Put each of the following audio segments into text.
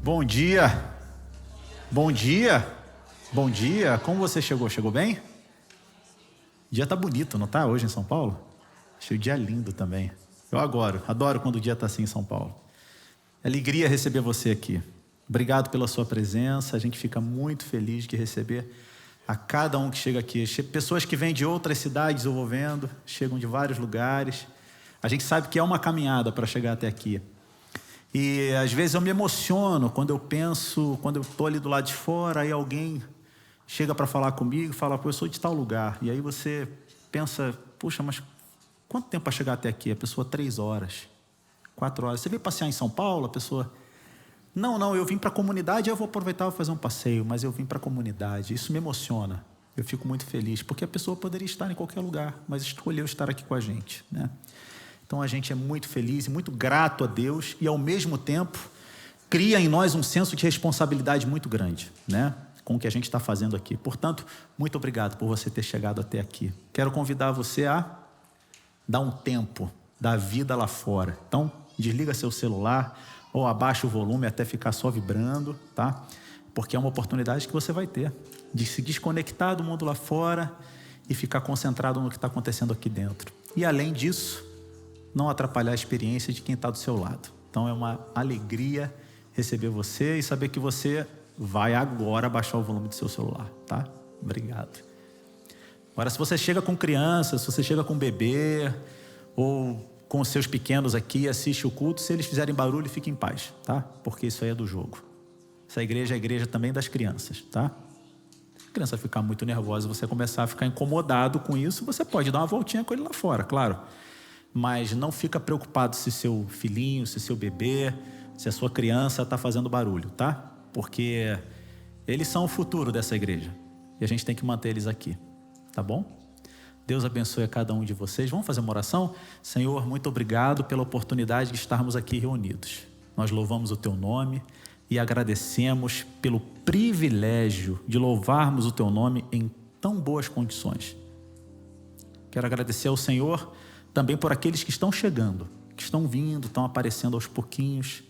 Bom dia. Bom dia. Bom dia. Como você chegou? Chegou bem? O dia tá bonito, não tá? Hoje em São Paulo? Achei o dia lindo também. Eu adoro quando o dia tá assim em São Paulo. Alegria receber você aqui. Obrigado pela sua presença. A gente fica muito feliz de receber a cada um que chega aqui. Pessoas que vêm de outras cidades, eu vou vendo, chegam de vários lugares. A gente sabe que é uma caminhada para chegar até aqui. E às vezes eu me emociono quando eu estou ali do lado de fora, aí alguém chega para falar comigo, fala, pô, eu sou de tal lugar. E aí você pensa, puxa, mas quanto tempo para chegar até aqui? A pessoa 3 horas, 4 horas. Você veio passear em São Paulo? A pessoa, não, eu vim para a comunidade, eu vou aproveitar e vou fazer um passeio, mas eu vim para a comunidade. Isso me emociona, eu fico muito feliz, porque a pessoa poderia estar em qualquer lugar, mas escolheu estar aqui com a gente, né? Então a gente é muito feliz e muito grato a Deus e ao mesmo tempo cria em nós um senso de responsabilidade muito grande, né? Com o que a gente está fazendo aqui. Portanto, muito obrigado por você ter chegado até aqui. Quero convidar você a dar um tempo da vida lá fora. Então, desliga seu celular ou abaixa o volume até ficar só vibrando, tá? Porque é uma oportunidade que você vai ter de se desconectar do mundo lá fora e ficar concentrado no que está acontecendo aqui dentro. E além disso, não atrapalhar a experiência de quem está do seu lado. Então é uma alegria receber você e saber que você vai agora baixar o volume do seu celular, tá? Obrigado. Agora, se você chega com criança, se você chega com bebê ou com os seus pequenos aqui e assiste o culto, se eles fizerem barulho, fique em paz, tá? Porque isso aí é do jogo. Essa igreja é a igreja também das crianças, tá? Se a criança ficar muito nervosa, você começar a ficar incomodado com isso, você pode dar uma voltinha com ele lá fora, claro. Mas não fica preocupado se seu filhinho, se seu bebê, se a sua criança está fazendo barulho, tá? Porque eles são o futuro dessa igreja e a gente tem que manter eles aqui, tá bom? Deus abençoe a cada um de vocês. Vamos fazer uma oração? Senhor, muito obrigado pela oportunidade de estarmos aqui reunidos. Nós louvamos o Teu nome e agradecemos pelo privilégio de louvarmos o Teu nome em tão boas condições. Quero agradecer ao Senhor também por aqueles que estão chegando, que estão vindo, estão aparecendo aos pouquinhos.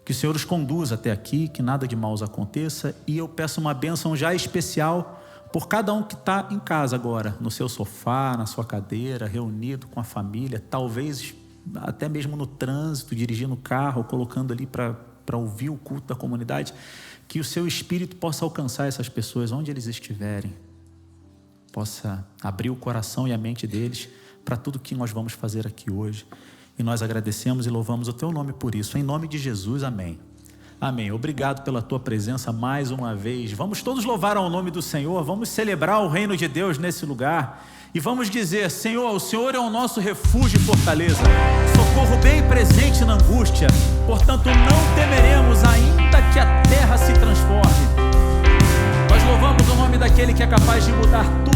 Que o Senhor os conduza até aqui, que nada de mal os aconteça. E eu peço uma bênção já especial por cada um que está em casa agora, no seu sofá, na sua cadeira, reunido com a família, talvez até mesmo no trânsito, dirigindo o carro, colocando ali para ouvir o culto da comunidade. Que o seu Espírito possa alcançar essas pessoas onde eles estiverem, possa abrir o coração e a mente deles para tudo que nós vamos fazer aqui hoje. E nós agradecemos e louvamos o Teu nome por isso. Em nome de Jesus, amém. Amém. Obrigado pela Tua presença mais uma vez. Vamos todos louvar ao nome do Senhor. Vamos celebrar o reino de Deus nesse lugar. E vamos dizer, Senhor, o Senhor é o nosso refúgio e fortaleza. Socorro bem presente na angústia. Portanto, não temeremos ainda que a terra se transforme. Nós louvamos o nome daquele que é capaz de mudar tudo.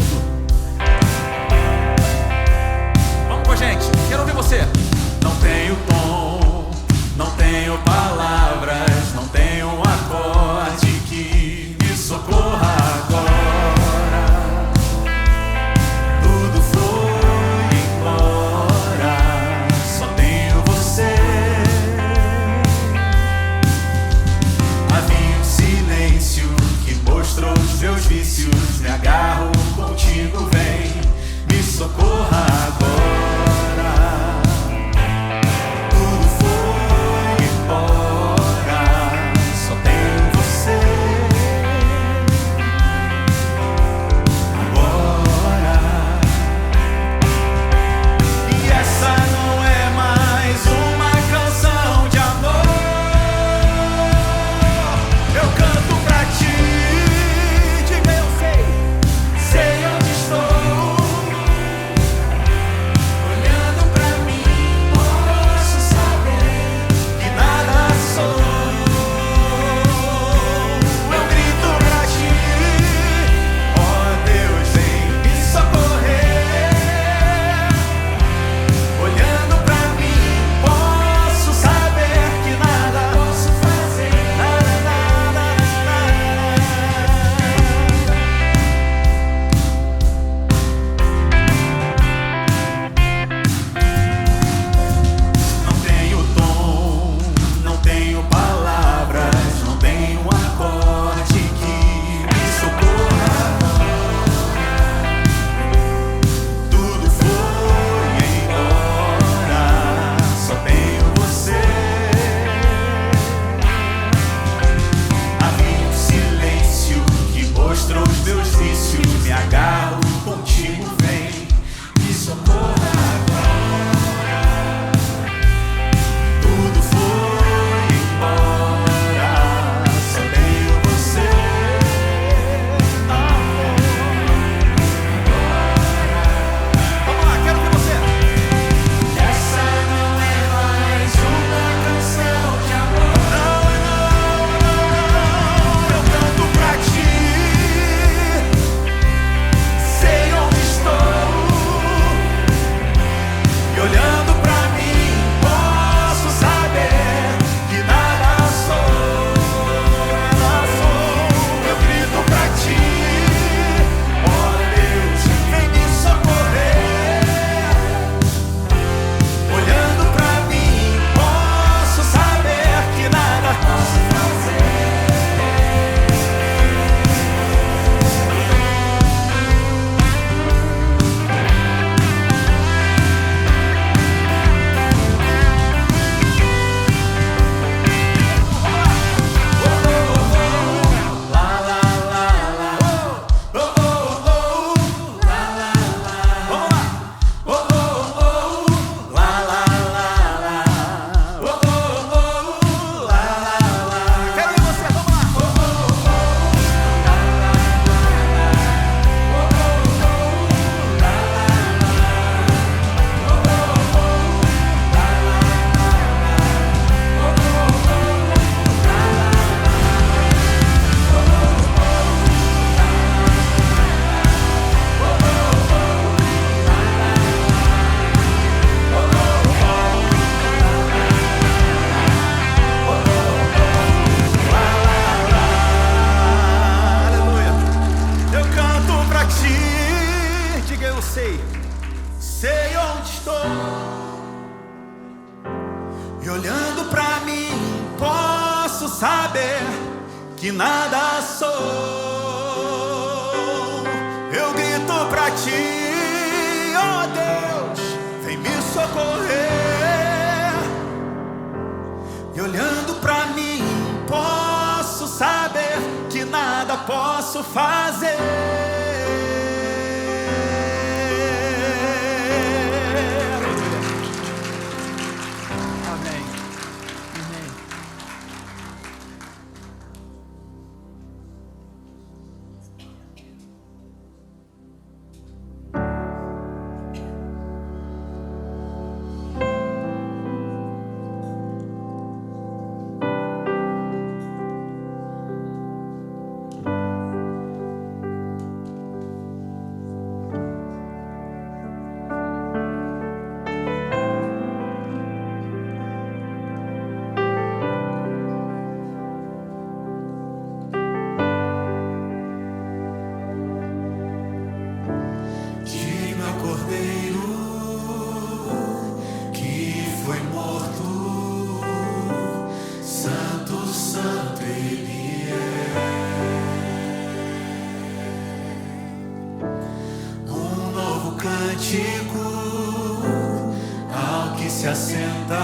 Gente, quero ouvir você. Não tenho tom, não tenho palavras, não tenho um acorde que me socorra agora. Tudo foi embora, só tenho você. Havia um silêncio que mostrou os meus vícios. Me agarro contigo, vem, me socorra agora. Eu canto pra ti, diga eu sei. sei onde estou. E olhando pra mim, posso saber que nada sou. Eu grito pra ti, oh Deus, vem me socorrer. E olhando pra mim, posso saber que nada posso fazer. Amém. Amém. Ao que se assenta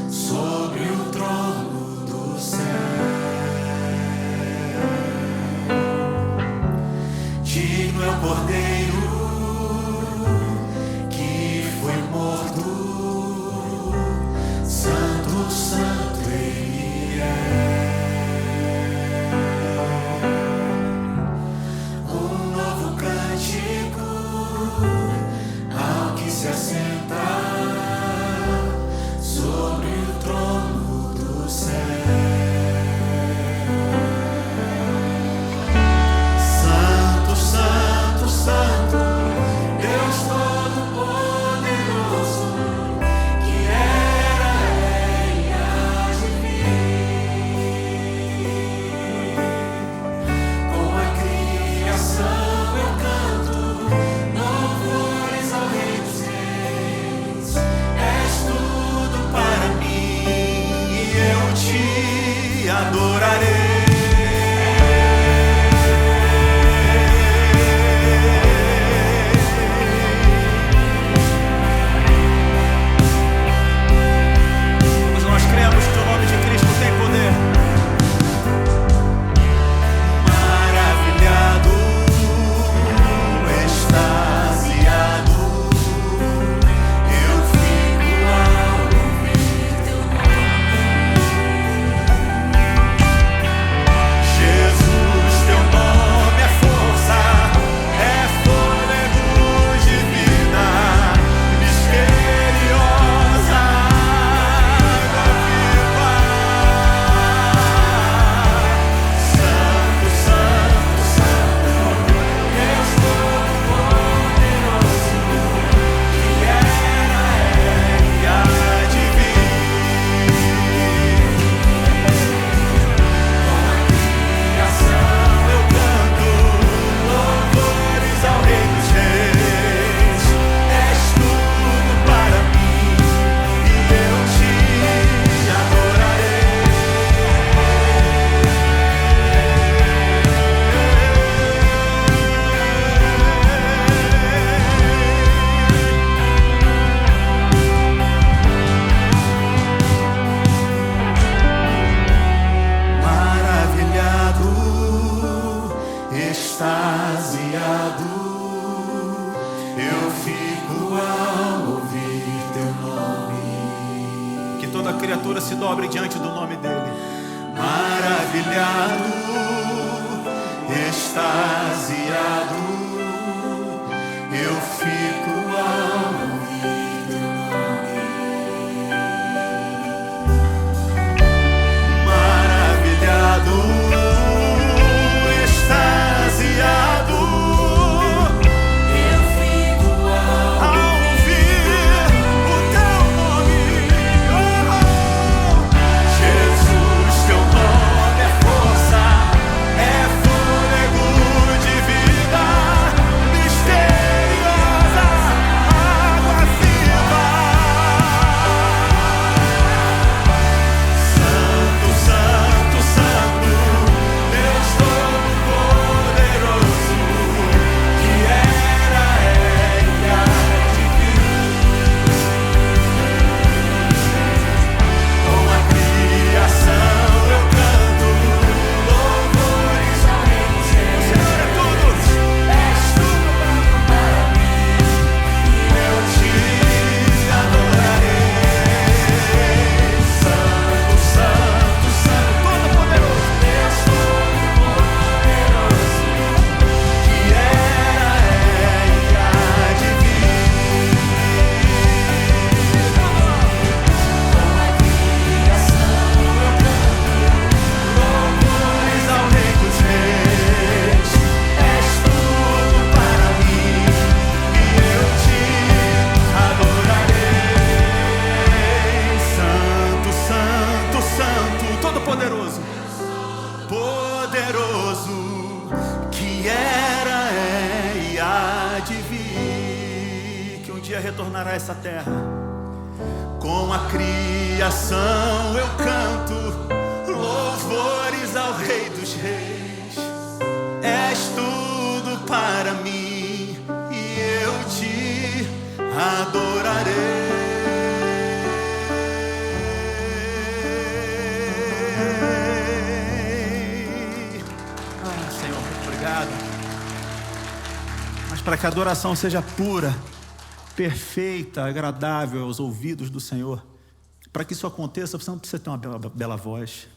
sobre o trono do céu, digno é o Cordeiro que foi morto, santo, santo ele é. Se assenta sobre o trono do céu. Santo, santo, santo, Deus Todo-Poderoso, que era, é e há de vir. Com a criação eu canto louvores ao Rei. Adorarei. Mas nós cremos que o nome de Cristo tem poder. Maravilhado, extasiado, eu fico ao ouvir teu nome. Jesus, teu nome é força, é fôlego de vida, misteriosa água viva. Santo, santo, santo, Deus Todo-Poderoso, que era, é e há de vir. Eu canto louvores ao Rei dos Reis. És tudo para mim e eu te adorarei. Maravilhado, extasiado, eu fico ao ouvir teu nome. Que toda criatura se dobre diante do nome dele. Maravilhado, extasiado, eu fico ao ouvir teu nome. Maravilhado, extasiado, eu fico ao ouvir o teu nome. Jesus, teu nome é força, é fôlego de vida, mistério. dia retornará a essa terra. Com a criação eu canto louvores ao Rei dos Reis. És tudo para mim e eu te adorarei. Senhor, muito obrigado. Mas para que a adoração seja pura, perfeita, agradável aos ouvidos do Senhor, para que isso aconteça, você não precisa ter uma bela voz.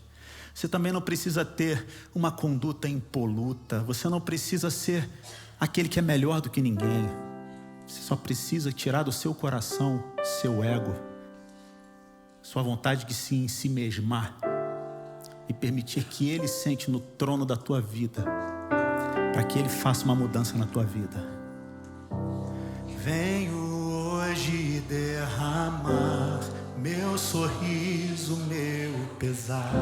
Você também não precisa ter uma conduta impoluta. Você não precisa ser aquele que é melhor do que ninguém. Você só precisa tirar do seu coração seu ego, sua vontade de se ensimesmar e permitir que Ele sente no trono da tua vida, para que Ele faça uma mudança na tua vida. Venho hoje derramar meu sorriso, meu pesar.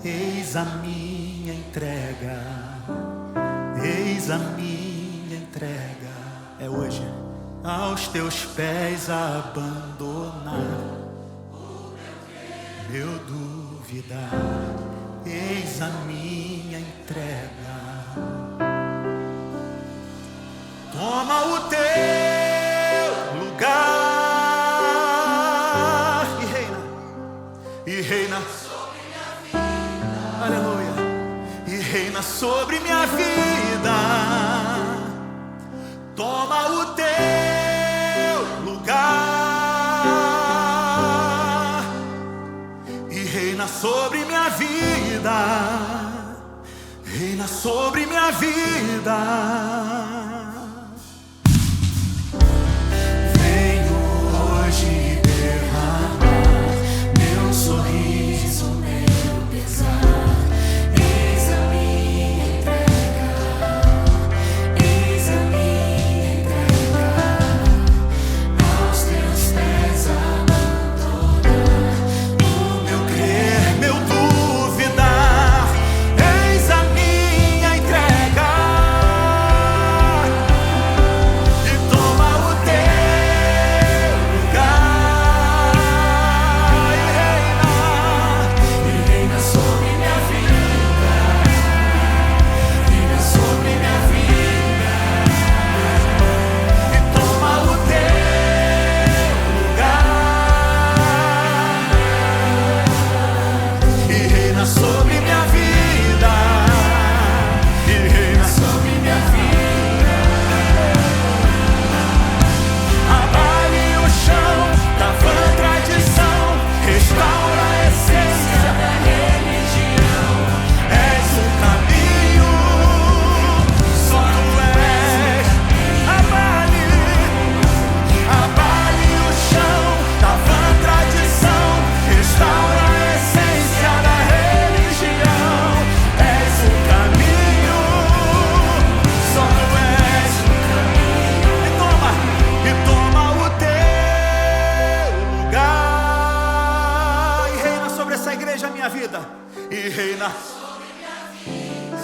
Eis a minha entrega, eis a minha entrega. É hoje. Aos teus pés abandonar meu duvidar. Eis a minha entrega. Toma o teu lugar e reina sobre minha vida. Aleluia. E reina sobre minha vida. Toma o teu lugar e reina sobre minha vida. Reina sobre minha vida. E reina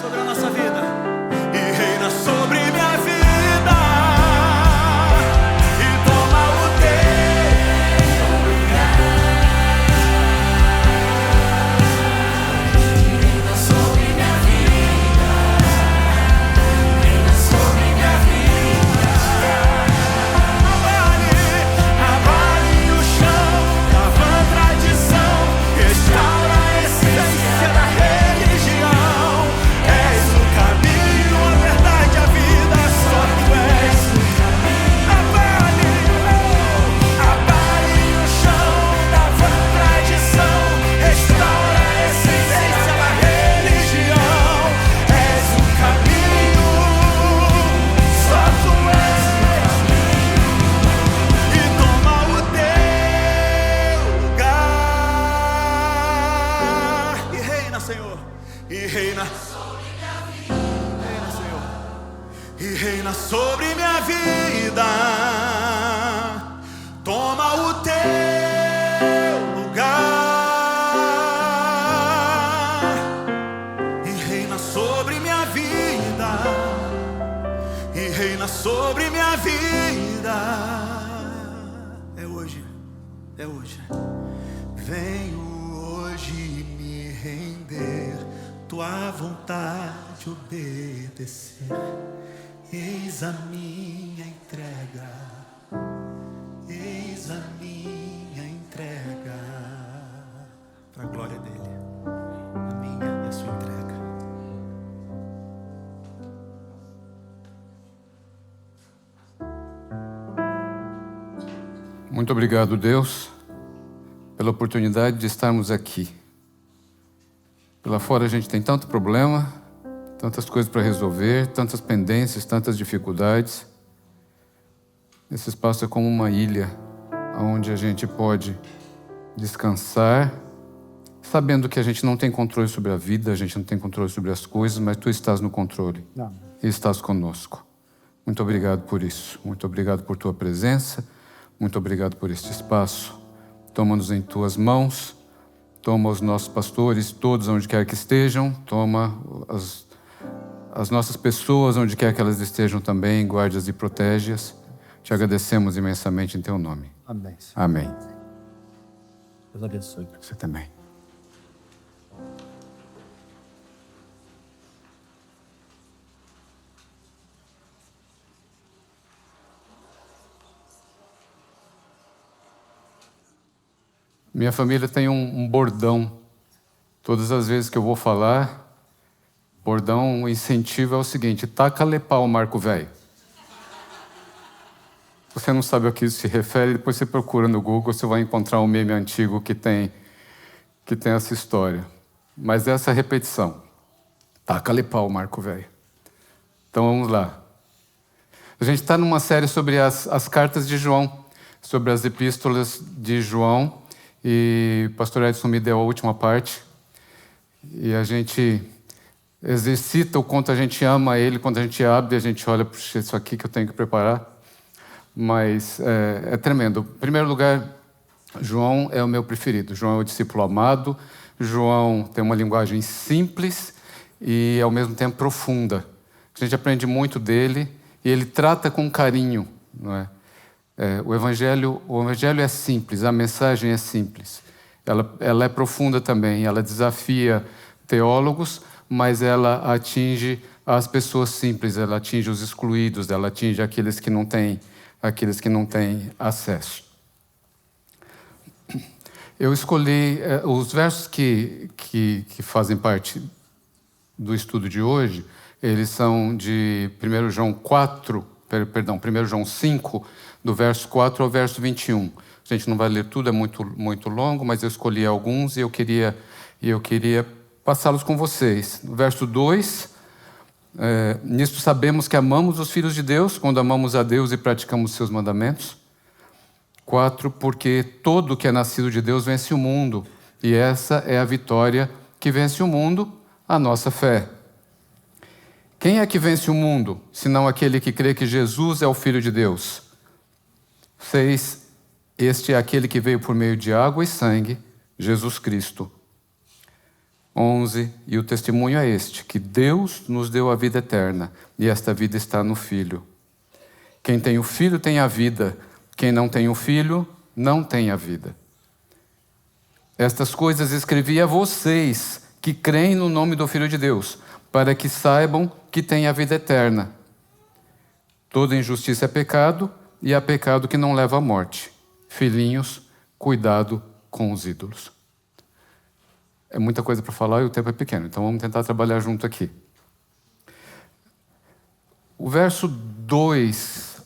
sobre a nossa vida. E reina sobre minha vida. E toma o teu lugar. E reina sobre minha vida. Reina sobre minha vida. Abale o chão da vã tradição. Restaura a essência da religião. És o caminho, a verdade, a vida. Só tu és o caminho. Abale o chão da vã tradição. Restaura a essência da religião. És o caminho. Só tu és o caminho. E toma o teu lugar. E reina, Senhor. E reina sobre minha vida. Reina, Senhor. E reina sobre minha vida. Toma o teu lugar. E reina sobre minha vida. E reina sobre minha vida. É hoje. Venho hoje me render, tua vontade obedecer. Eis a minha entrega, eis a minha entrega, para a glória dele, a minha e a sua entrega. Muito obrigado, Deus, pela oportunidade de estarmos aqui. Lá fora a gente tem tanto problema, tantas coisas para resolver, tantas pendências, tantas dificuldades. Esse espaço é como uma ilha, onde a gente pode descansar, sabendo que a gente não tem controle sobre a vida, a gente não tem controle sobre as coisas, mas Tu estás no controle e estás conosco. Muito obrigado por isso. Muito obrigado por Tua presença. Muito obrigado por este espaço. Toma-nos em Tuas mãos. Toma os nossos pastores, todos onde quer que estejam. Toma as nossas pessoas, onde quer que elas estejam também. Guarde-as e protege-as. Te agradecemos imensamente em Teu nome. Amém. Amém. Deus abençoe. Você também. Minha família tem um bordão. Todas as vezes que eu vou falar, bordão, o incentivo é o seguinte: taca-lhe pau, Marco Velho. Você não sabe a que isso se refere, depois você procura no Google, você vai encontrar um meme antigo que tem essa história. Mas essa repetição. Taca-lhe pau, Marco Velho. Então vamos lá. A gente está numa série sobre as cartas de João, sobre as epístolas de João. E o pastor Edson me deu a última parte. E a gente exercita o quanto a gente ama ele, quando a gente abre, a gente olha, puxa, isso aqui que eu tenho que preparar. Mas é tremendo. Em primeiro lugar, João é o meu preferido. João é o discípulo amado. João tem uma linguagem simples e, ao mesmo tempo, profunda. A gente aprende muito dele e ele trata com carinho, não é? O evangelho é simples, a mensagem é simples. Ela é profunda também, ela desafia teólogos, mas ela atinge as pessoas simples, ela atinge os excluídos, ela atinge aqueles que não têm acesso. Eu escolhi os versos que fazem parte do estudo de hoje, eles são de 1 João 5, do verso 4 ao verso 21. A gente não vai ler tudo, é muito longo, mas eu escolhi alguns e eu queria passá-los com vocês. No verso 2, nisto sabemos que amamos os filhos de Deus, quando amamos a Deus e praticamos seus mandamentos. 4, porque todo que é nascido de Deus vence o mundo, e essa é a vitória que vence o mundo, a nossa fé. Quem é que vence o mundo, senão aquele que crê que Jesus é o Filho de Deus? 6, este é aquele que veio por meio de água e sangue, Jesus Cristo. 11, e o testemunho é este, que Deus nos deu a vida eterna, e esta vida está no Filho. Quem tem o Filho tem a vida, quem não tem o Filho não tem a vida. Estas coisas escrevi a vocês, que creem no nome do Filho de Deus, para que saibam que têm a vida eterna. Toda injustiça é pecado, e há pecado que não leva à morte. Filhinhos, cuidado com os ídolos. É muita coisa para falar e o tempo é pequeno, então vamos tentar trabalhar junto aqui. O verso 2,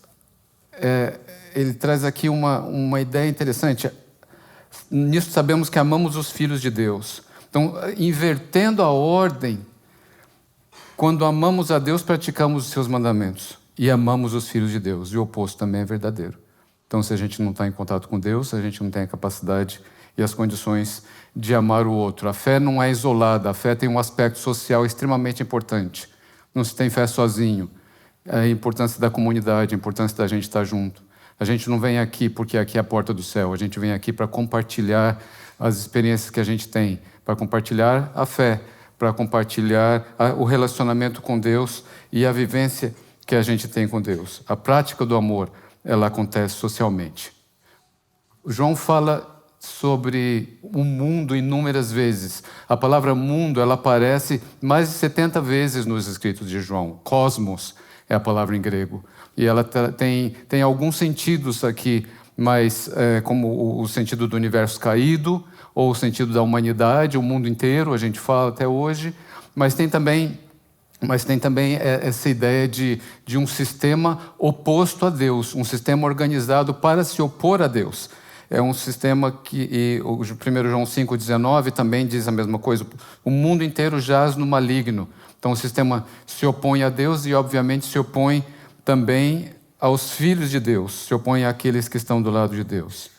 ele traz aqui uma ideia interessante. Nisso sabemos que amamos os filhos de Deus. Então, invertendo a ordem, quando amamos a Deus, praticamos os seus mandamentos. E amamos os filhos de Deus. E o oposto também é verdadeiro. Então, se a gente não está em contato com Deus, a gente não tem a capacidade e as condições de amar o outro. A fé não é isolada. A fé tem um aspecto social extremamente importante. Não se tem fé sozinho. A importância da comunidade, a importância da gente estar junto. A gente não vem aqui porque aqui é a porta do céu. A gente vem aqui para compartilhar as experiências que a gente tem, para compartilhar a fé, para compartilhar o relacionamento com Deus e a vivência que a gente tem com Deus. A prática do amor, ela acontece socialmente. João fala sobre o mundo inúmeras vezes. A palavra mundo, ela aparece mais de 70 vezes nos escritos de João. Cosmos é a palavra em grego. E ela tem alguns sentidos aqui, mas como o sentido do universo caído, ou o sentido da humanidade, o mundo inteiro, a gente fala até hoje, mas tem também essa ideia de um sistema oposto a Deus, um sistema organizado para se opor a Deus. É um sistema que, o 1 João 5,19 também diz a mesma coisa, o mundo inteiro jaz no maligno. Então o sistema se opõe a Deus e obviamente se opõe também aos filhos de Deus, se opõe àqueles que estão do lado de Deus.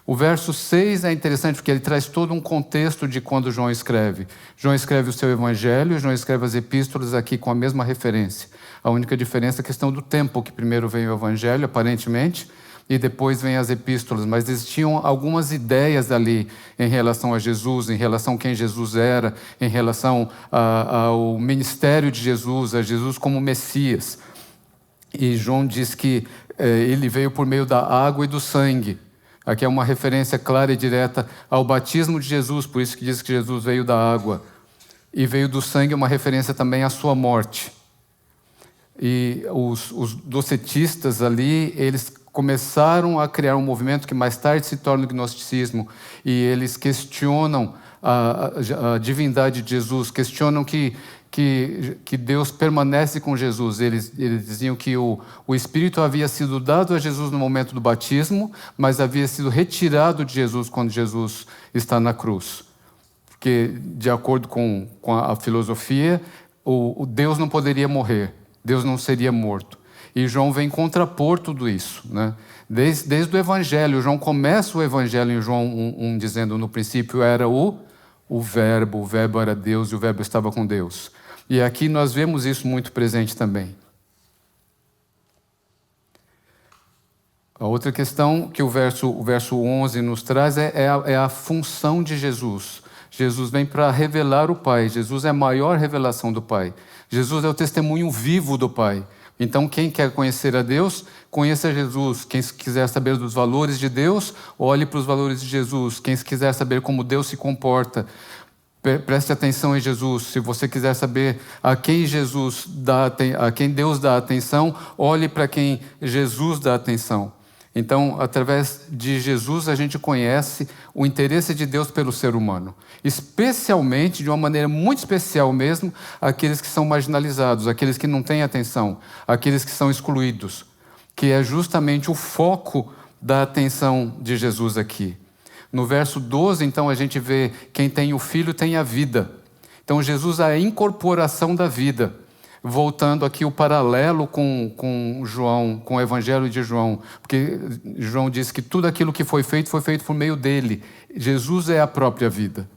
O verso 6 é interessante porque ele traz todo um contexto de quando João escreve. João escreve o seu evangelho, João escreve as epístolas aqui com a mesma referência. A única diferença é a questão do tempo, que primeiro vem o evangelho, aparentemente, e depois vem as epístolas. Mas existiam algumas ideias ali em relação a Jesus, em relação a quem Jesus era, em relação ao ministério de Jesus, a Jesus como Messias. E João diz que ele veio por meio da água e do sangue. Aqui é uma referência clara e direta ao batismo de Jesus, por isso que diz que Jesus veio da água. E veio do sangue, uma referência também à sua morte. E os docetistas ali, eles começaram a criar um movimento que mais tarde se torna o gnosticismo, e eles questionam a divindade de Jesus, questionam que Deus permanece com Jesus. Eles diziam que o Espírito havia sido dado a Jesus no momento do batismo, mas havia sido retirado de Jesus quando Jesus está na cruz. Porque, de acordo com a filosofia, o Deus não poderia morrer, Deus não seria morto. E João vem contrapor tudo isso, né? Desde o Evangelho, João começa o Evangelho em João 1 dizendo: no princípio era o Verbo era Deus e o Verbo estava com Deus. E aqui nós vemos isso muito presente também. A outra questão que o verso 11 nos traz é a função de Jesus. Jesus vem para revelar o Pai. Jesus é a maior revelação do Pai. Jesus é o testemunho vivo do Pai. Então, quem quer conhecer a Deus, conheça Jesus. Quem quiser saber dos valores de Deus, olhe para os valores de Jesus. Quem quiser saber como Deus se comporta, preste atenção em Jesus. Se você quiser saber a quem Deus dá atenção, olhe para quem Jesus dá atenção. Então, através de Jesus, a gente conhece o interesse de Deus pelo ser humano. Especialmente, de uma maneira muito especial mesmo, aqueles que são marginalizados, aqueles que não têm atenção, aqueles que são excluídos, que é justamente o foco da atenção de Jesus aqui. No verso 12, então, a gente vê: quem tem o Filho tem a vida. Então, Jesus é a incorporação da vida. Voltando aqui o paralelo com João, com o Evangelho de João, porque João diz que tudo aquilo que foi feito por meio dele. Jesus é a própria vida.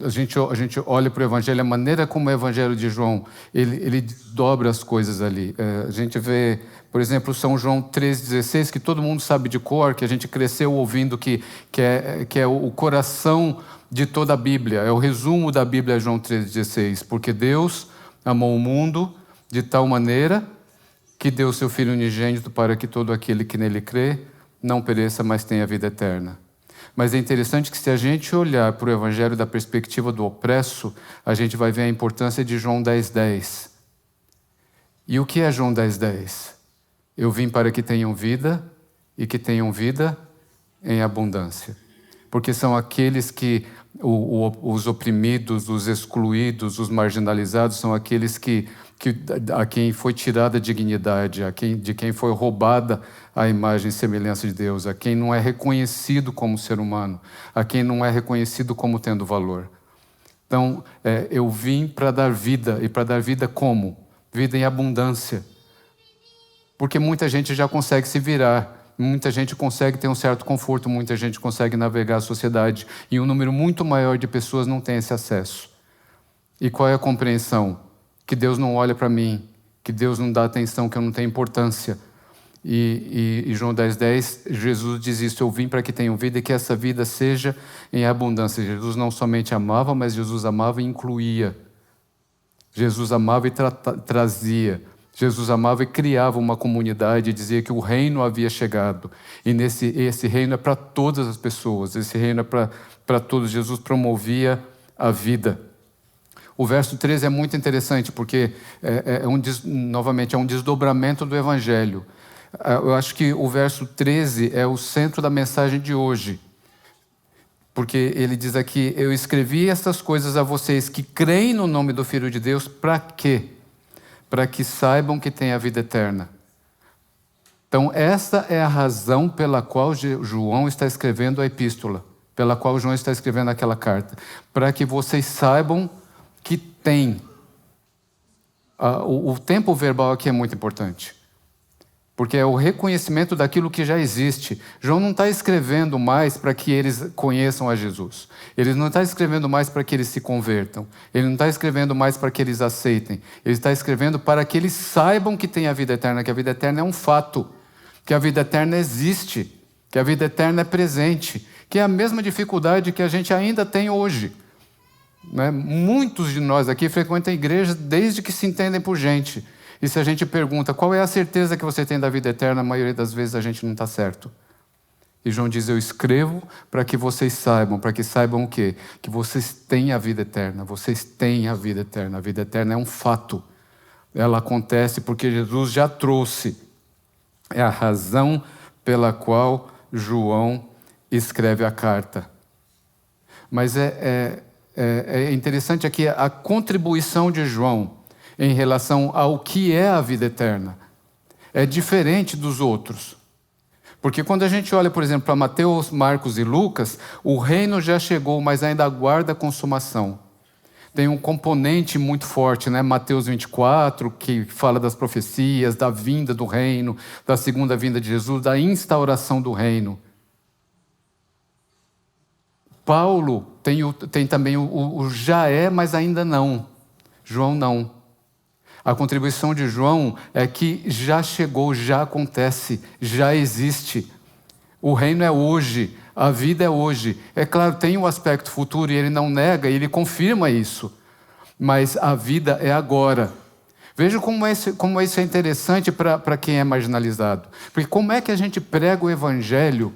A gente olha para o Evangelho, a maneira como o Evangelho de João, ele dobra as coisas ali. A gente vê, por exemplo, São João 3,16, que todo mundo sabe de cor, que a gente cresceu ouvindo, que é o coração de toda a Bíblia, é o resumo da Bíblia, João 3,16, porque Deus amou o mundo de tal maneira que deu seu Filho unigênito para que todo aquele que nele crê não pereça, mas tenha vida eterna. Mas é interessante que, se a gente olhar para o Evangelho da perspectiva do opresso, a gente vai ver a importância de João 10,10. E o que é João 10,10? Eu vim para que tenham vida e que tenham vida em abundância. Porque são aqueles que os oprimidos, os excluídos, os marginalizados, são aqueles a quem foi tirada a dignidade, de quem foi roubada a imagem e semelhança de Deus, a quem não é reconhecido como ser humano, a quem não é reconhecido como tendo valor. Então, eu vim para dar vida, e para dar vida como? Vida em abundância. Porque muita gente já consegue se virar, muita gente consegue ter um certo conforto, muita gente consegue navegar a sociedade, e um número muito maior de pessoas não tem esse acesso. E qual é a compreensão? Que Deus não olha para mim, que Deus não dá atenção, que eu não tenho importância. E João 10,10, Jesus diz isso: eu vim para que tenham vida e que essa vida seja em abundância. Jesus não somente amava, mas Jesus amava e incluía. Jesus amava e trazia. Jesus amava e criava uma comunidade e dizia que o reino havia chegado. E esse reino é para todas as pessoas, esse reino é para todos. Jesus promovia a vida. O verso 13 é muito interessante, porque novamente é um desdobramento do Evangelho. Eu acho que o verso 13 é o centro da mensagem de hoje. Porque ele diz aqui: eu escrevi estas coisas a vocês que creem no nome do Filho de Deus, para quê? Para que saibam que têm a vida eterna. Então, essa é a razão pela qual João está escrevendo a epístola, pela qual João está escrevendo aquela carta. Para que vocês saibam que têm. O tempo verbal aqui é muito importante, porque é o reconhecimento daquilo que já existe. João não está escrevendo mais para que eles conheçam a Jesus. Ele não está escrevendo mais para que eles se convertam. Ele não está escrevendo mais para que eles aceitem. Ele está escrevendo para que eles saibam que tem a vida eterna, que a vida eterna é um fato, que a vida eterna existe, que a vida eterna é presente, que é a mesma dificuldade que a gente ainda tem hoje. Né? Muitos de nós aqui frequentam a igreja desde que se entendem por gente. E se a gente pergunta qual é a certeza que você tem da vida eterna, a maioria das vezes a gente não está certo. E João diz: eu escrevo para que vocês saibam. Para que saibam o quê? Que vocês têm a vida eterna. Vocês têm a vida eterna. A vida eterna é um fato. Ela acontece porque Jesus já trouxe. É a razão pela qual João escreve a carta. Mas é interessante aqui a contribuição de João em relação ao que é a vida eterna. É diferente dos outros. Porque quando a gente olha, por exemplo, para Mateus, Marcos e Lucas, o reino já chegou, mas ainda aguarda a consumação. Tem um componente muito forte, né? Mateus 24, que fala das profecias, da vinda do reino, da segunda vinda de Jesus, da instauração do reino. Paulo tem também o já é, mas ainda não. João não. A contribuição de João é que já chegou, já acontece, já existe. O reino é hoje, a vida é hoje. É claro, tem um aspecto futuro e ele não nega, ele confirma isso. Mas a vida é agora. Veja como isso é interessante para quem é marginalizado. Porque como é que a gente prega o evangelho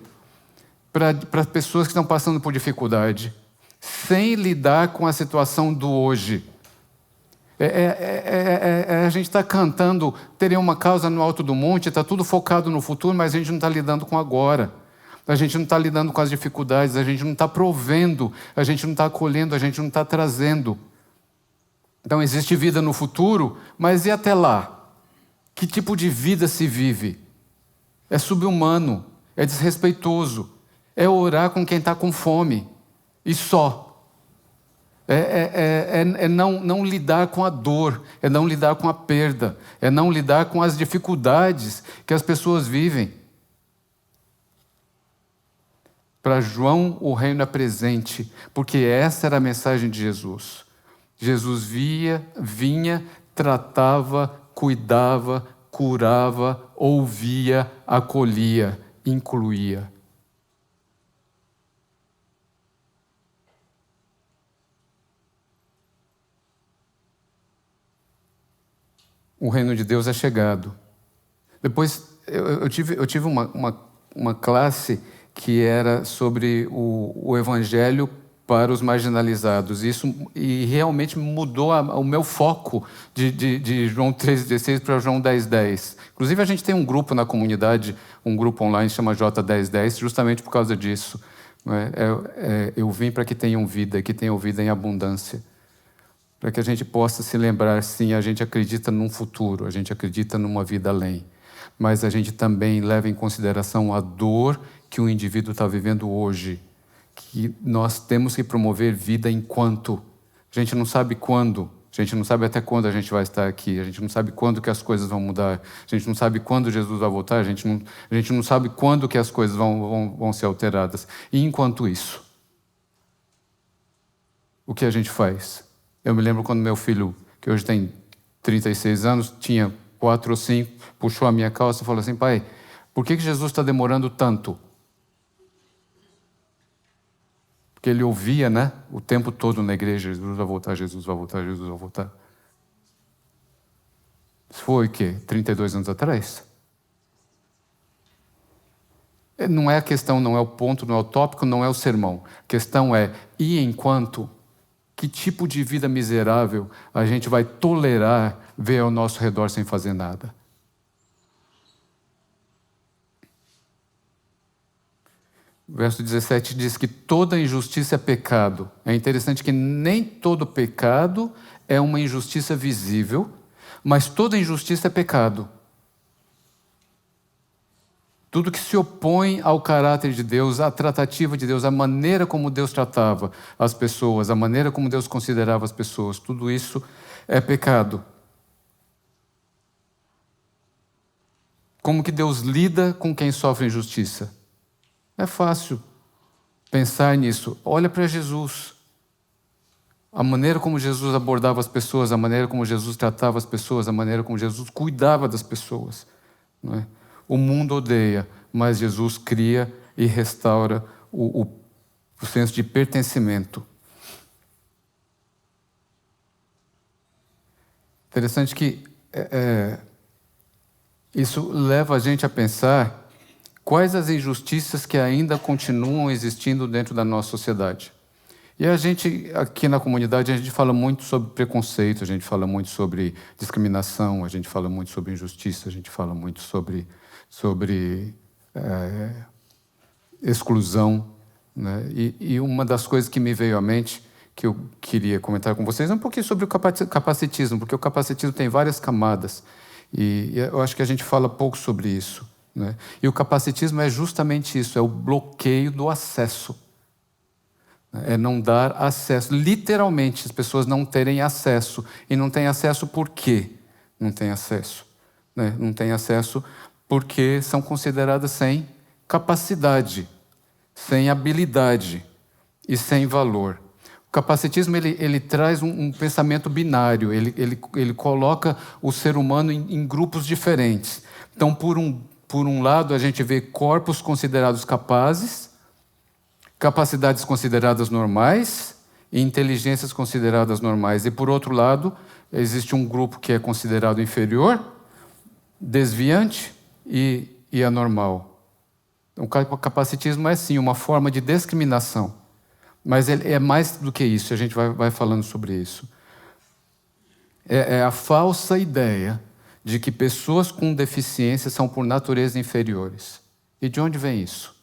para pessoas que estão passando por dificuldade, sem lidar com a situação do hoje? A gente está cantando, teria uma causa no alto do monte, está tudo focado no futuro, mas a gente não está lidando com agora. A gente não está lidando com as dificuldades, a gente não está provendo, a gente não está acolhendo, a gente não está trazendo. Então existe vida no futuro, mas e até lá? Que tipo de vida se vive? É subhumano, é desrespeitoso, é orar com quem está com fome, e só. Não lidar com a dor, é não lidar com a perda, é não lidar com as dificuldades que as pessoas vivem. Para João, o reino é presente, porque essa era a mensagem de Jesus. Jesus vinha, tratava, cuidava, curava, ouvia, acolhia, incluía. O reino de Deus é chegado. Depois, eu tive uma classe que era sobre o evangelho para os marginalizados. E realmente mudou o meu foco de João 3,16 para João 10,10. Inclusive, a gente tem um grupo na comunidade, um grupo online, chama J1010, justamente por causa disso. Eu vim para que tenham vida em abundância. Para que a gente possa se lembrar, sim, a gente acredita num futuro, a gente acredita numa vida além. Mas a gente também leva em consideração a dor que o indivíduo está vivendo hoje. Que nós temos que promover vida enquanto. A gente não sabe quando, a gente não sabe até quando a gente vai estar aqui, a gente não sabe quando que as coisas vão mudar, a gente não sabe quando Jesus vai voltar, a gente não sabe quando que as coisas vão ser alteradas. E enquanto isso, o que a gente faz? Eu me lembro quando meu filho, que hoje tem 36 anos, tinha 4 ou 5, puxou a minha calça e falou assim: pai, por que Jesus está demorando tanto? Porque ele ouvia, né, o tempo todo na igreja: Jesus vai voltar, Jesus vai voltar, Jesus vai voltar. Foi o quê? 32 anos atrás? Não é a questão, não é o ponto, não é o tópico, não é o sermão. A questão é, e enquanto, que tipo de vida miserável a gente vai tolerar ver ao nosso redor sem fazer nada? O verso 17 diz que toda injustiça é pecado. É interessante que nem todo pecado é uma injustiça visível, mas toda injustiça é pecado. Tudo que se opõe ao caráter de Deus, à tratativa de Deus, à maneira como Deus tratava as pessoas, à maneira como Deus considerava as pessoas, tudo isso é pecado. Como que Deus lida com quem sofre injustiça? É fácil pensar nisso. Olha para Jesus. A maneira como Jesus abordava as pessoas, a maneira como Jesus tratava as pessoas, a maneira como Jesus cuidava das pessoas. Não é? O mundo odeia, mas Jesus cria e restaura o senso de pertencimento. Interessante que isso leva a gente a pensar quais as injustiças que ainda continuam existindo dentro da nossa sociedade. E a gente, aqui na comunidade, a gente fala muito sobre preconceito, a gente fala muito sobre discriminação, a gente fala muito sobre injustiça, a gente fala muito sobre exclusão. Né? E uma das coisas que me veio à mente, que eu queria comentar com vocês, é um pouquinho sobre o capacitismo, porque o capacitismo tem várias camadas, e eu acho que a gente fala pouco sobre isso. Né? E o capacitismo é justamente isso, é o bloqueio do acesso. É não dar acesso. Literalmente, as pessoas não terem acesso. E não têm acesso por quê? Não têm acesso. Né? Não têm acesso porque são consideradas sem capacidade, sem habilidade e sem valor. O capacitismo ele traz um pensamento binário, ele coloca o ser humano em grupos diferentes. Então, por um lado, a gente vê corpos considerados capazes, capacidades consideradas normais e inteligências consideradas normais. E, por outro lado, existe um grupo que é considerado inferior, desviante e anormal. O capacitismo é, sim, uma forma de discriminação. Mas ele é mais do que isso, a gente vai falando sobre isso. É a falsa ideia de que pessoas com deficiência são, por natureza, inferiores. E de onde vem isso?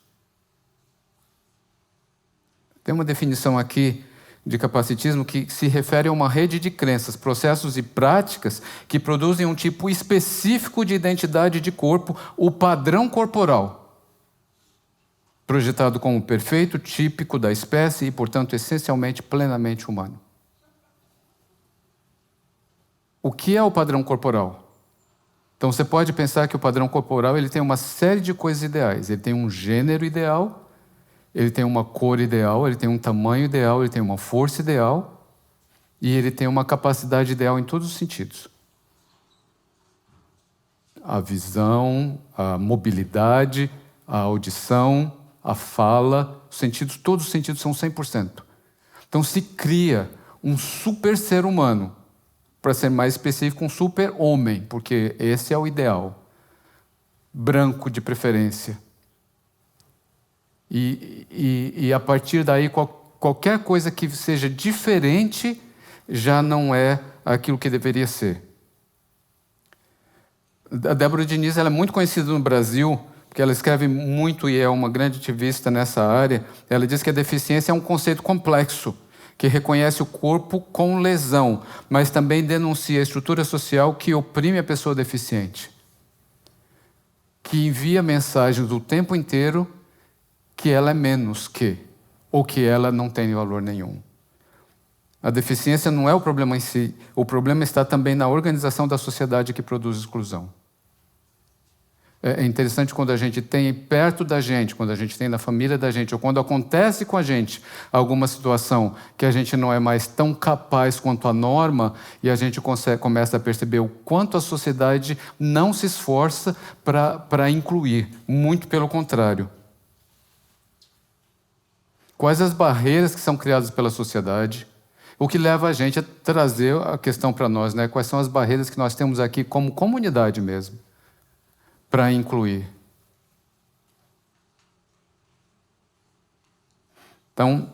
Tem uma definição aqui de capacitismo que se refere a uma rede de crenças, processos e práticas que produzem um tipo específico de identidade de corpo, o padrão corporal, projetado como perfeito, típico da espécie e, portanto, essencialmente, plenamente humano. O que é o padrão corporal? Então, você pode pensar que o padrão corporal ele tem uma série de coisas ideais. Ele tem um gênero ideal, ele tem uma cor ideal, ele tem um tamanho ideal, ele tem uma força ideal e ele tem uma capacidade ideal em todos os sentidos. A visão, a mobilidade, a audição, a fala, todos os sentidos são 100%. Então se cria um super ser humano, para ser mais específico, um super homem, porque esse é o ideal. Branco de preferência. E a partir daí, qualquer coisa que seja diferente já não é aquilo que deveria ser. A Débora Diniz ela é muito conhecida no Brasil, porque ela escreve muito e é uma grande ativista nessa área. Ela diz que a deficiência é um conceito complexo, que reconhece o corpo com lesão, mas também denuncia a estrutura social que oprime a pessoa deficiente, que envia mensagens o tempo inteiro que ela é menos que, ou que ela não tem valor nenhum. A deficiência não é o problema em si, o problema está também na organização da sociedade que produz exclusão. É interessante quando a gente tem perto da gente, quando a gente tem na família da gente, ou quando acontece com a gente alguma situação que a gente não é mais tão capaz quanto a norma, e a gente começa a perceber o quanto a sociedade não se esforça para incluir, muito pelo contrário. Quais as barreiras que são criadas pela sociedade? O que leva a gente a trazer a questão para nós, né? Quais são as barreiras que nós temos aqui como comunidade mesmo, para incluir. Então,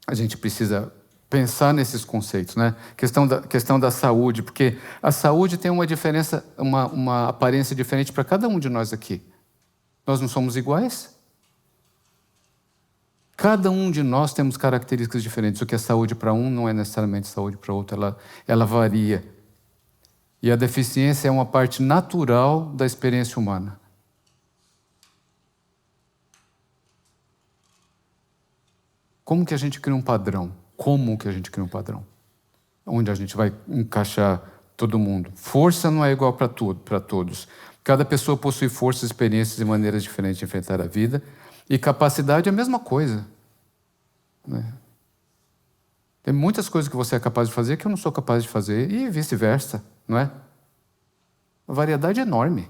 a gente precisa pensar nesses conceitos, né? Questão da saúde, porque a saúde tem uma diferença, uma aparência diferente para cada um de nós aqui. Nós não somos iguais? Cada um de nós temos características diferentes. O que é saúde para um não é necessariamente saúde para outro, ela varia. E a deficiência é uma parte natural da experiência humana. Como que a gente cria um padrão? Como que a gente cria um padrão? Onde a gente vai encaixar todo mundo? Força não é igual para todos. Cada pessoa possui forças, experiências e maneiras diferentes de enfrentar a vida. E capacidade é a mesma coisa, né? Tem muitas coisas que você é capaz de fazer que eu não sou capaz de fazer, e vice-versa, não é? A variedade é enorme.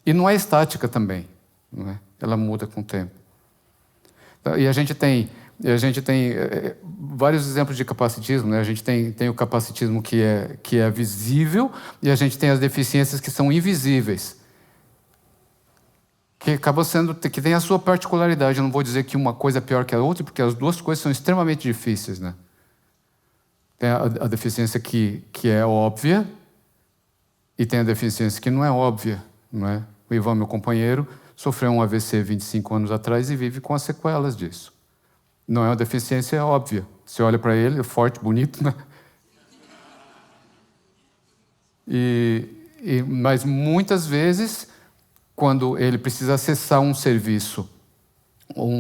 E não é estática também, não é? Ela muda com o tempo. E a gente tem vários exemplos de capacitismo, né? A gente tem o capacitismo que é visível, e a gente tem as deficiências que são invisíveis, que acaba sendo, que tem a sua particularidade. Eu não vou dizer que uma coisa é pior que a outra, porque as duas coisas são extremamente difíceis, né? Tem a deficiência que é óbvia, e tem a deficiência que não é óbvia, não é? O Ivan, meu companheiro, sofreu um AVC 25 anos atrás e vive com as sequelas disso. Não é uma deficiência óbvia. Você olha para ele, é forte, bonito, né? Mas muitas vezes, quando ele precisa acessar um serviço ou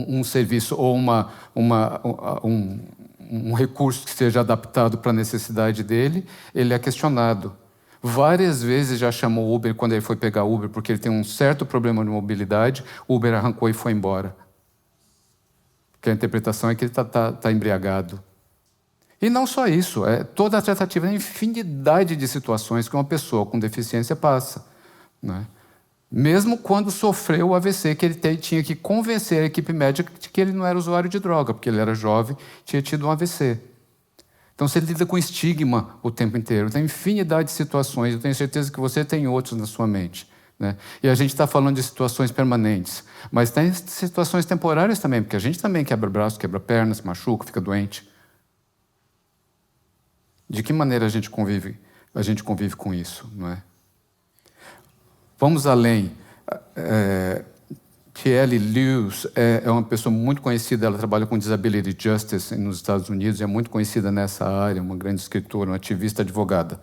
um recurso que seja adaptado para a necessidade dele, ele é questionado. Várias vezes já chamou Uber quando ele foi pegar Uber, porque ele tem um certo problema de mobilidade, Uber arrancou e foi embora. Porque a interpretação é que ele está embriagado. E não só isso, toda a tratativa, é infinidade de situações que uma pessoa com deficiência passa, né? Mesmo quando sofreu o AVC, que ele tinha que convencer a equipe médica de que ele não era usuário de droga, porque ele era jovem, tinha tido um AVC. Então você lida com estigma o tempo inteiro. Tem infinidade de situações, eu tenho certeza que você tem outros na sua mente, né? E a gente está falando de situações permanentes, mas tem situações temporárias também, porque a gente também quebra braço, quebra perna, se machuca, fica doente. De que maneira a gente convive com isso, não é? Vamos além. Kelly Lewis é uma pessoa muito conhecida, ela trabalha com Disability Justice nos Estados Unidos, é muito conhecida nessa área, uma grande escritora, uma ativista, advogada.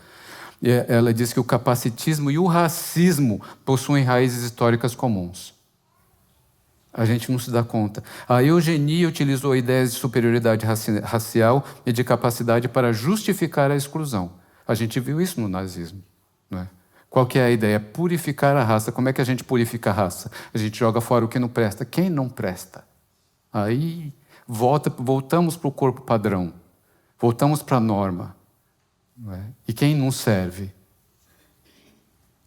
E ela diz que o capacitismo e o racismo possuem raízes históricas comuns. A gente não se dá conta. A eugenia utilizou ideias de superioridade racial e de capacidade para justificar a exclusão. A gente viu isso no nazismo, não é? Qual que é a ideia? Purificar a raça. Como é que a gente purifica a raça? A gente joga fora o que não presta. Quem não presta? Aí voltamos para o corpo padrão. Voltamos para a norma. Não é? E quem não serve?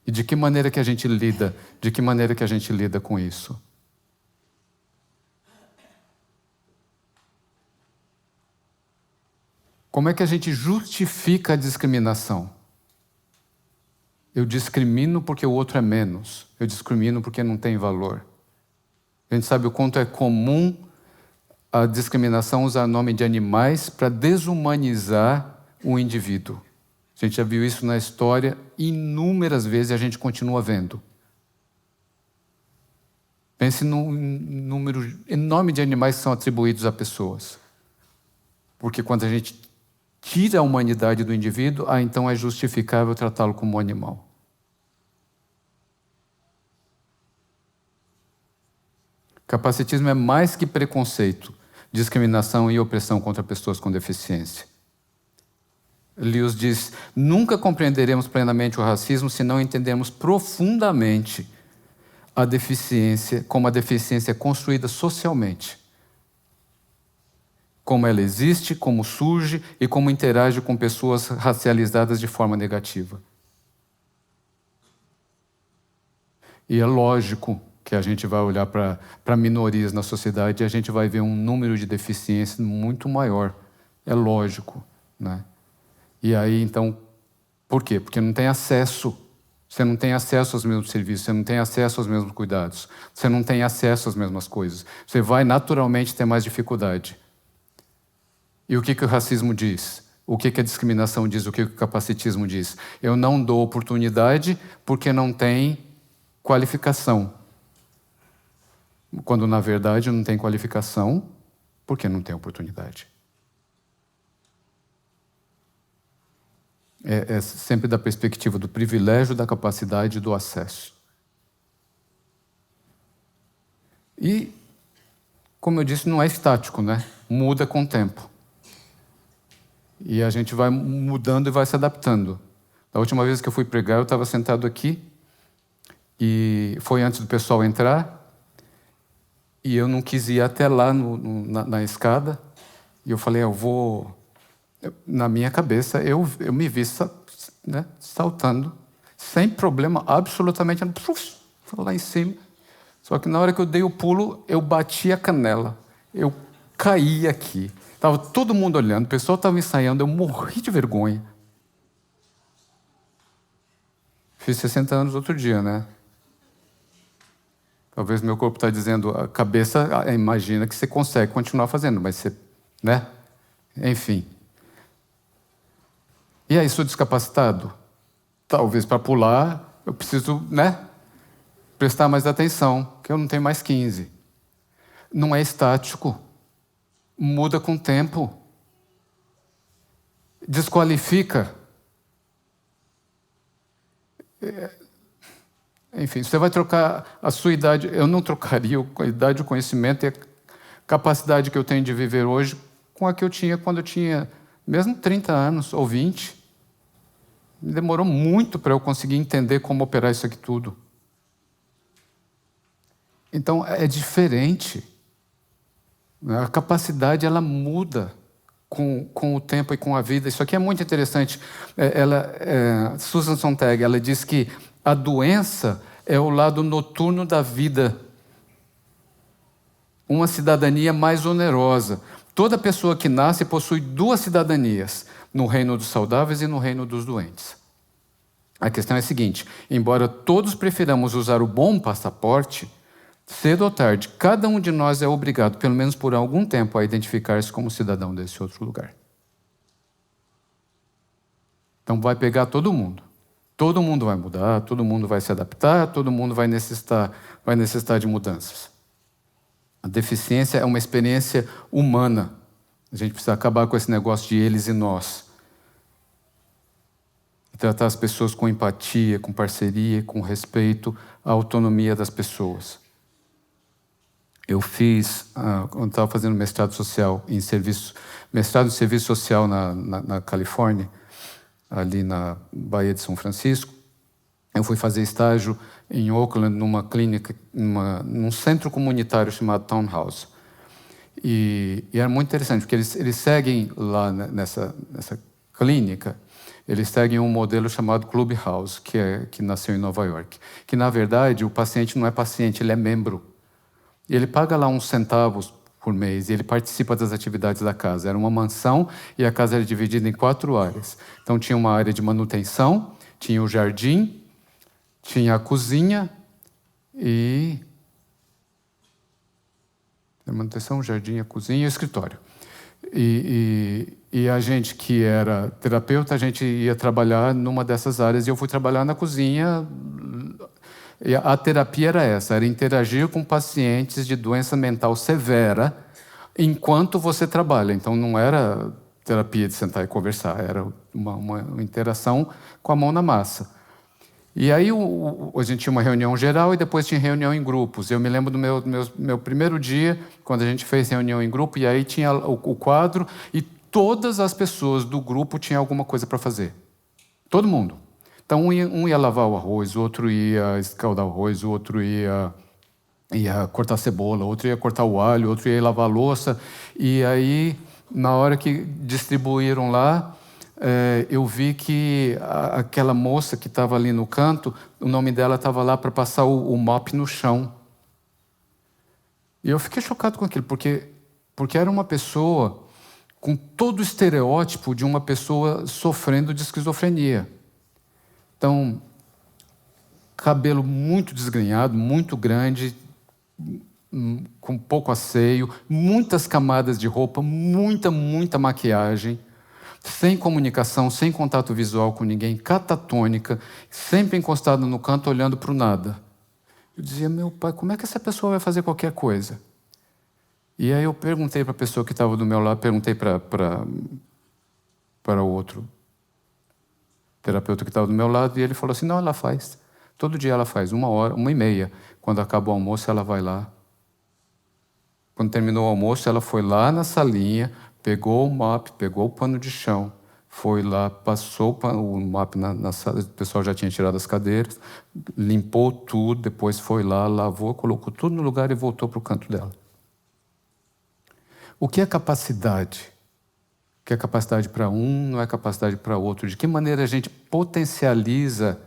E de que maneira que a gente lida? De que maneira que a gente lida com isso? Como é que a gente justifica a discriminação? Eu discrimino porque o outro é menos. Eu discrimino porque não tem valor. A gente sabe o quanto é comum a discriminação usar nome de animais para desumanizar o indivíduo. A gente já viu isso na história inúmeras vezes e a gente continua vendo. Pense no número enorme de animais que são atribuídos a pessoas. Porque quando a gente tira a humanidade do indivíduo, então é justificável tratá-lo como um animal. Capacitismo é mais que preconceito, discriminação e opressão contra pessoas com deficiência. Lewis diz: nunca compreenderemos plenamente o racismo se não entendermos profundamente a deficiência, como a deficiência é construída socialmente. Como ela existe, como surge e como interage com pessoas racializadas de forma negativa. E é lógico que a gente vai olhar para minorias na sociedade e a gente vai ver um número de deficiências muito maior É lógico, né? E aí, então, por quê? Porque não tem acesso. Você não tem acesso aos mesmos serviços, você não tem acesso aos mesmos cuidados, você não tem acesso às mesmas coisas. Você vai naturalmente ter mais dificuldade. E o que o racismo diz? O que a discriminação diz? O que o capacitismo diz? Eu não dou oportunidade porque não tem qualificação. Quando, na verdade, não tem qualificação porque não tem oportunidade. É sempre da perspectiva do privilégio, da capacidade e do acesso. E, como eu disse, não é estático, né? Muda com o tempo. E a gente vai mudando e vai se adaptando. Da última vez que eu fui pregar, eu estava sentado aqui, e foi antes do pessoal entrar, e eu não quis ir até lá na escada, e eu falei, eu vou... Na minha cabeça, eu me vi saltando, sem problema, absolutamente, lá em cima. Só que na hora que eu dei o pulo, eu bati a canela. Eu caí aqui. Estava todo mundo olhando, o pessoal estava ensaiando, eu morri de vergonha. Fiz 60 anos outro dia, né? Talvez meu corpo está dizendo, a cabeça imagina que você consegue continuar fazendo, mas você, né? Enfim. E aí, sou descapacitado? Talvez para pular, eu preciso, né? Prestar mais atenção, porque eu não tenho mais 15. Não é estático. Muda com o tempo. Desqualifica. Enfim, você vai trocar a sua idade. Eu não trocaria a idade, o conhecimento e a capacidade que eu tenho de viver hoje com a que eu tinha quando eu tinha mesmo 30 anos ou 20. Demorou muito para eu conseguir entender como operar isso aqui tudo. Então, é diferente. A capacidade, ela muda com o tempo e com a vida. Isso aqui é muito interessante. Susan Sontag, ela diz que a doença é o lado noturno da vida. Uma cidadania mais onerosa. Toda pessoa que nasce possui 2 cidadanias, no reino dos saudáveis e no reino dos doentes. A questão é a seguinte, embora todos prefiramos usar o bom passaporte, cedo ou tarde, cada um de nós é obrigado, pelo menos por algum tempo, a identificar-se como cidadão desse outro lugar. Então vai pegar todo mundo. Todo mundo vai mudar, todo mundo vai se adaptar, todo mundo vai necessitar de mudanças. A deficiência é uma experiência humana. A gente precisa acabar com esse negócio de eles e nós. Tratar as pessoas com empatia, com parceria, com respeito à autonomia das pessoas. Eu fiz, quando estava fazendo mestrado social mestrado em serviço social na Califórnia, ali na Baía de São Francisco, eu fui fazer estágio em Oakland, numa clínica, num centro comunitário chamado Townhouse. E era muito interessante, porque eles seguem lá nessa clínica, eles seguem um modelo chamado Clubhouse, que nasceu em Nova York. Que, na verdade, o paciente não é paciente, ele é membro. E ele paga lá uns centavos por mês e ele participa das atividades da casa. Era uma mansão e a casa era dividida em 4 áreas. Então, tinha uma área de manutenção, tinha o jardim, tinha a cozinha e... A manutenção, o jardim, a cozinha e o escritório. E a gente que era terapeuta, a gente ia trabalhar numa dessas áreas e eu fui trabalhar na cozinha. E a terapia era essa, era interagir com pacientes de doença mental severa enquanto você trabalha. Então não era terapia de sentar e conversar, era uma interação com a mão na massa. E aí a gente tinha uma reunião geral e depois tinha reunião em grupos. Eu me lembro do meu primeiro dia, quando a gente fez reunião em grupo, e aí tinha o quadro, e todas as pessoas do grupo tinham alguma coisa para fazer. Todo mundo. Então, um ia lavar o arroz, o outro ia escaldar o arroz, o outro ia cortar a cebola, o outro ia cortar o alho, o outro ia lavar a louça. E aí, na hora que distribuíram lá, eu vi que aquela moça que estava ali no canto, o nome dela estava lá para passar o mop no chão. E eu fiquei chocado com aquilo, porque era uma pessoa com todo o estereótipo de uma pessoa sofrendo de esquizofrenia. Então, cabelo muito desgrenhado, muito grande, com pouco asseio, muitas camadas de roupa, muita maquiagem, sem comunicação, sem contato visual com ninguém, catatônica, sempre encostada no canto, olhando para o nada. Eu dizia, meu pai, como é que essa pessoa vai fazer qualquer coisa? E aí eu perguntei para a pessoa que estava do meu lado, perguntei para o outro terapeuta que estava do meu lado, e ele falou assim, não, ela faz. Todo dia ela faz, 1h, 1h30. Quando acaba o almoço, ela vai lá. Quando terminou o almoço, ela foi lá na salinha, pegou o mop, pegou o pano de chão, foi lá, passou o mop na sala, o pessoal já tinha tirado as cadeiras, limpou tudo, depois foi lá, lavou, colocou tudo no lugar e voltou para o canto dela. O que é capacidade? O que é capacidade para um não é capacidade para outro. De que maneira a gente potencializa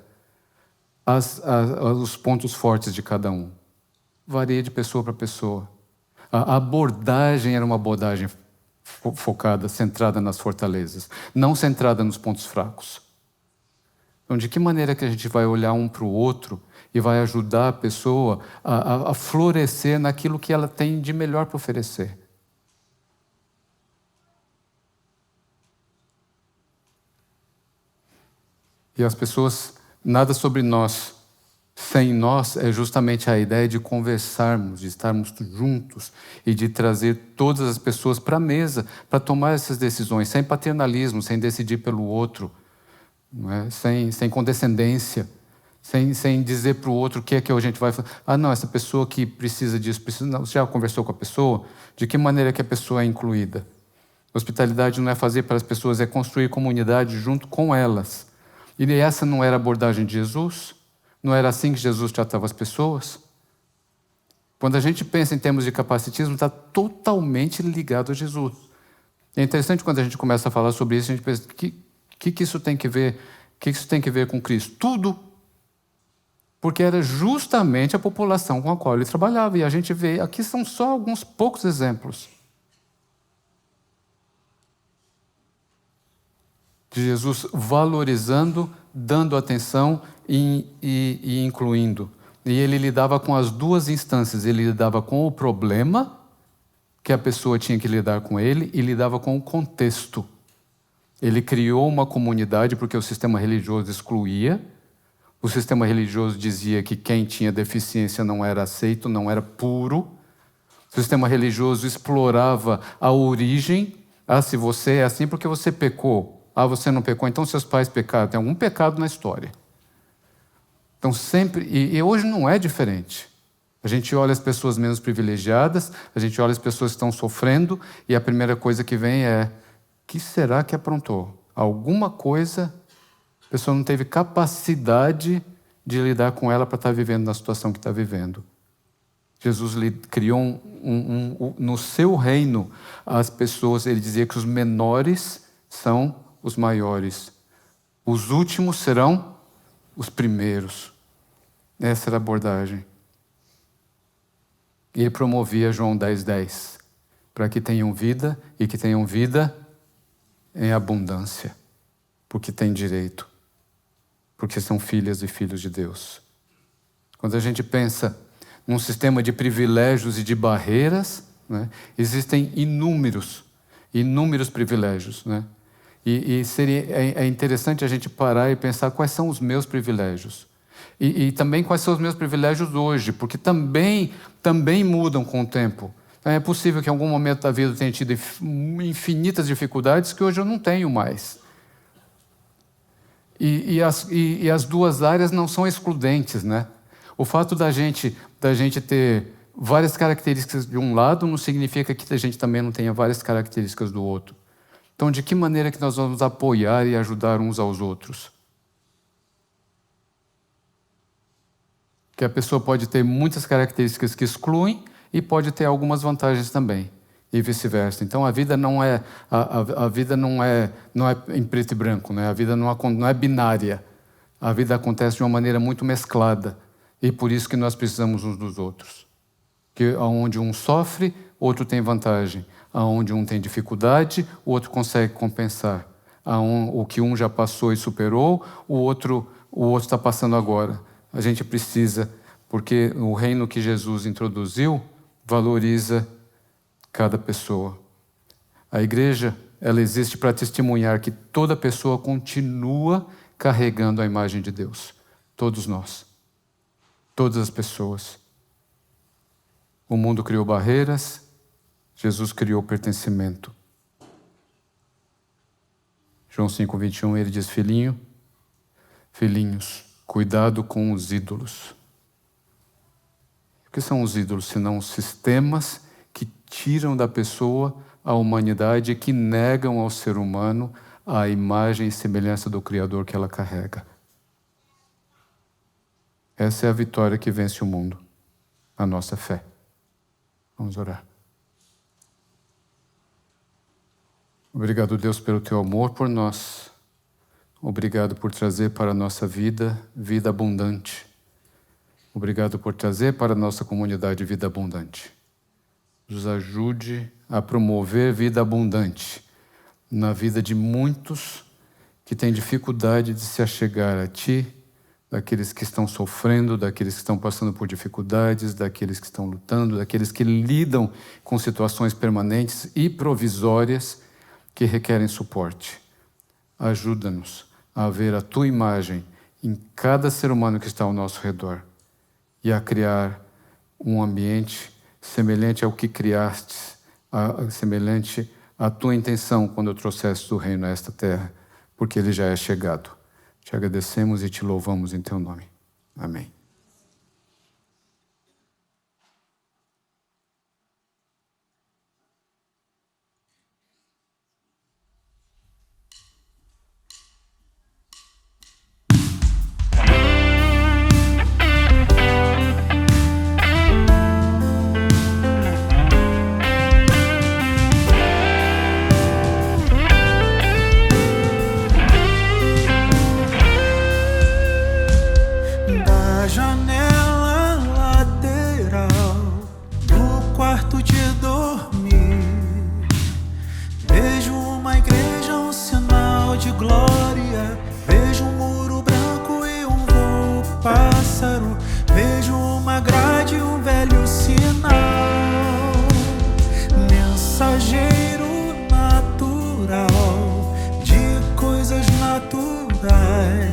os pontos fortes de cada um? Varia de pessoa para pessoa. A abordagem era uma abordagem focada, centrada nas fortalezas, não centrada nos pontos fracos. Então, de que maneira que a gente vai olhar um para o outro e vai ajudar a pessoa a florescer naquilo que ela tem de melhor para oferecer? E as pessoas, nada sobre nós, sem nós, é justamente a ideia de conversarmos, de estarmos juntos e de trazer todas as pessoas para a mesa para tomar essas decisões, sem paternalismo, sem decidir pelo outro, não é? Sem condescendência, sem dizer para o outro o que é que a gente vai fazer. Ah, não, essa pessoa que precisa disso, precisa. Não, você já conversou com a pessoa? De que maneira que a pessoa é incluída? Hospitalidade não é fazer para as pessoas, é construir comunidade junto com elas. E essa não era a abordagem de Jesus? Não era assim que Jesus tratava as pessoas? Quando a gente pensa em termos de capacitismo, está totalmente ligado a Jesus. É interessante quando a gente começa a falar sobre isso, a gente pensa, o que isso tem que ver? O que isso tem que ver com Cristo? Tudo. Porque era justamente a população com a qual ele trabalhava. E a gente vê, aqui são só alguns poucos exemplos de Jesus valorizando, dando atenção e incluindo. E ele lidava com as duas instâncias. Ele lidava com o problema, que a pessoa tinha que lidar com ele, e lidava com o contexto. Ele criou uma comunidade porque o sistema religioso excluía. O sistema religioso dizia que quem tinha deficiência não era aceito, não era puro. O sistema religioso explorava a origem. Ah, se você é assim porque você pecou. Ah, você não pecou, então seus pais pecaram. Tem algum pecado na história. Então sempre, e hoje não é diferente. A gente olha as pessoas menos privilegiadas, a gente olha as pessoas que estão sofrendo, e a primeira coisa que vem é, o que será que aprontou? Alguma coisa, a pessoa não teve capacidade de lidar com ela para estar vivendo na situação que está vivendo. Jesus criou no seu reino as pessoas, ele dizia que os menores são os maiores. Os últimos serão os primeiros. Essa era a abordagem. E ele promovia João 10:10, para que tenham vida e que tenham vida em abundância, porque têm direito, porque são filhas e filhos de Deus. Quando a gente pensa num sistema de privilégios e de barreiras, né, existem inúmeros privilégios, né? E é interessante a gente parar e pensar quais são os meus privilégios. E também quais são os meus privilégios hoje, porque também mudam com o tempo. É possível que em algum momento da vida eu tenha tido infinitas dificuldades que hoje eu não tenho mais. E as duas áreas não são excludentes, né? O fato da gente ter várias características de um lado não significa que a gente também não tenha várias características do outro. Então, de que maneira que nós vamos apoiar e ajudar uns aos outros? Que a pessoa pode ter muitas características que excluem e pode ter algumas vantagens também, e vice-versa. Então, a vida não é em preto e branco, né? A vida não é binária. A vida acontece de uma maneira muito mesclada, e por isso que nós precisamos uns dos outros. Que onde um sofre, outro tem vantagem. Aonde um tem dificuldade, o outro consegue compensar. O que um já passou e superou, o outro está passando agora. A gente precisa, porque o reino que Jesus introduziu valoriza cada pessoa. A igreja, ela existe para testemunhar que toda pessoa continua carregando a imagem de Deus. Todos nós. Todas as pessoas. O mundo criou barreiras, Jesus criou pertencimento. João 5:21, ele diz: filhinhos, cuidado com os ídolos. O que são os ídolos, senão os sistemas que tiram da pessoa a humanidade e que negam ao ser humano a imagem e semelhança do Criador que ela carrega. Essa é a vitória que vence o mundo, a nossa fé. Vamos orar. Obrigado, Deus, pelo teu amor por nós. Obrigado por trazer para a nossa vida, vida abundante. Obrigado por trazer para a nossa comunidade vida abundante. Nos ajude a promover vida abundante na vida de muitos que têm dificuldade de se achegar a Ti, daqueles que estão sofrendo, daqueles que estão passando por dificuldades, daqueles que estão lutando, daqueles que lidam com situações permanentes e provisórias que requerem suporte. Ajuda-nos a ver a Tua imagem em cada ser humano que está ao nosso redor e a criar um ambiente semelhante ao que criaste, semelhante à Tua intenção quando trouxeste o reino a esta terra, porque ele já é chegado. Te agradecemos e te louvamos em Teu nome. Amém. Da janela lateral do quarto de dormir, vejo uma igreja, um sinal de glória. Vejo um muro branco e um voo pássaro. Vejo uma grade e um velho sinal, mensageiro natural de coisas naturais.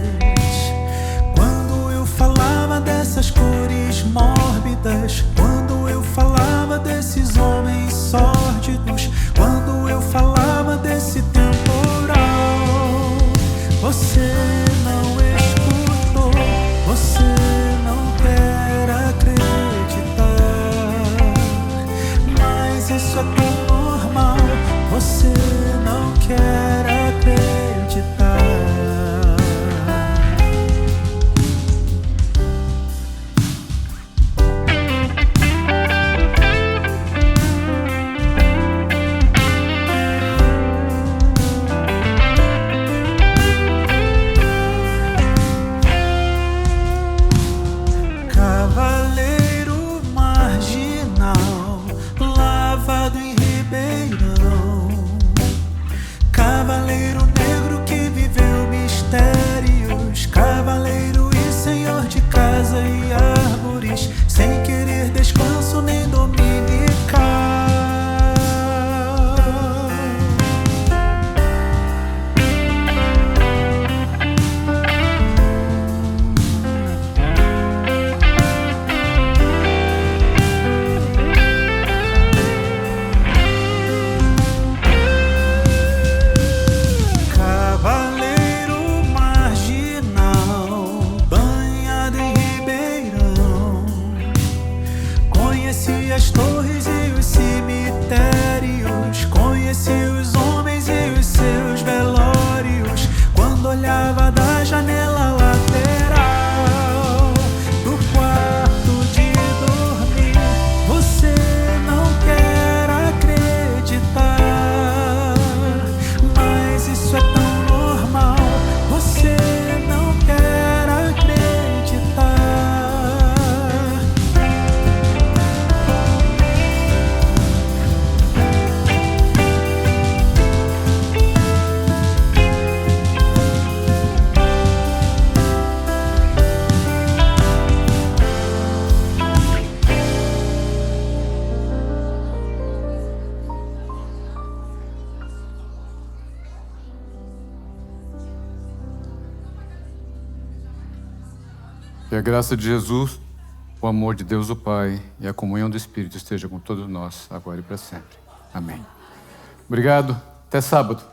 Dessas cores mórbidas, quando eu falava desses homens sórdidos, quando eu falava desse temporal, você não escutou, você não Que a graça de Jesus, o amor de Deus o Pai e a comunhão do Espírito esteja com todos nós, agora e para sempre. Amém. Obrigado. Até sábado.